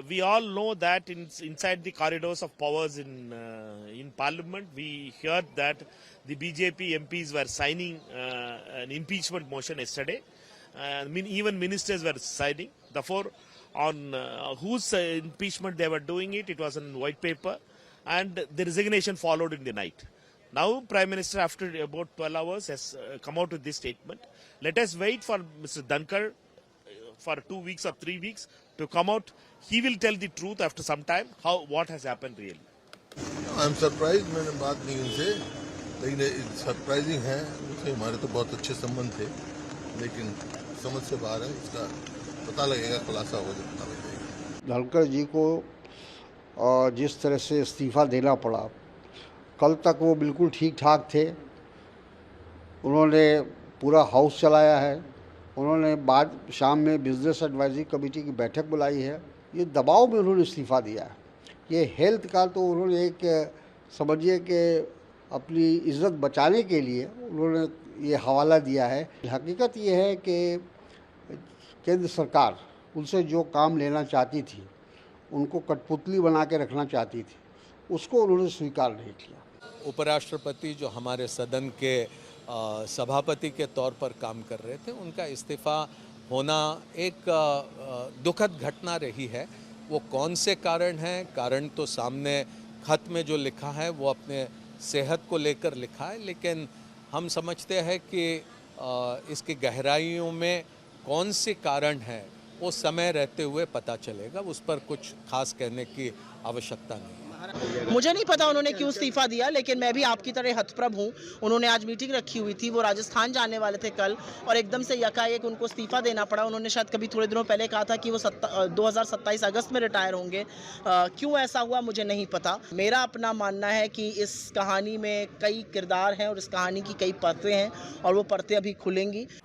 we all know that inside the corridors of powers in Parliament, we heard that the BJP MPs were signing an impeachment motion yesterday. Even ministers were signing. Therefore, on whose impeachment they were doing it, it was in white paper, and the resignation followed in the night. Now, Prime Minister, after about 12 hours, has come out with this statement. Let us wait for Mr. Dhankar for 2 weeks or 3 weeks to come out. He will tell the truth after some time what has happened really. I'm surprised. मैंने बात नहीं उनसे, लेकिन surprising है। उनसे हमारे तो बहुत अच्छे संबंध थे, लेकिन समझ से बाहर है। इसका पता लगेगा, खुलासा हो जब पता लगेगा। धनखड़ जी को जिस तरह से इस्तीफ़ा देना पड़ा, कल तक वो बिल्कुल ठीक ठाक थे। उन्होंने पूरा हाउस चलाया है। उन्होंने बाद शाम में बिजनेस एडवाइजरी कमेटी की बैठक बुलाई है। ये दबाव में उन्होंने इस्तीफ़ा दिया है। ये हेल्थ का तो उन्होंने एक समझिए कि अपनी इज़्ज़त बचाने के लिए उन्होंने ये हवाला दिया है। हकीकत ये है कि केंद्र सरकार उनसे जो काम लेना चाहती थी, उनको कठपुतली बना के रखना चाहती थी, उसको उन्होंने स्वीकार नहीं किया। उपराष्ट्रपति जो हमारे सदन के सभापति के तौर पर काम कर रहे थे, उनका इस्तीफ़ा होना एक दुखद घटना रही है। वो कौन से कारण हैं, कारण तो सामने खत में जो लिखा है वो अपने सेहत को लेकर लिखा है, लेकिन हम समझते हैं कि इसकी गहराइयों में कौन से कारण हैं वो समय रहते हुए पता चलेगा। उस पर कुछ खास कहने की आवश्यकता नहीं है। मुझे नहीं पता उन्होंने क्यों इस्तीफा दिया, लेकिन मैं भी आपकी तरह हतप्रभ हूँ। उन्होंने आज मीटिंग रखी हुई थी, वो राजस्थान जाने वाले थे कल, और एकदम से यकाएक उनको इस्तीफा देना पड़ा। उन्होंने शायद कभी थोड़े दिनों पहले कहा था कि वो 2027 अगस्त में रिटायर होंगे। क्यों ऐसा हुआ मुझे नहीं पता। मेरा अपना मानना है कि इस कहानी में कई किरदार हैं और इस कहानी की कई परतें हैं, और वो परतें अभी खुलेंगी।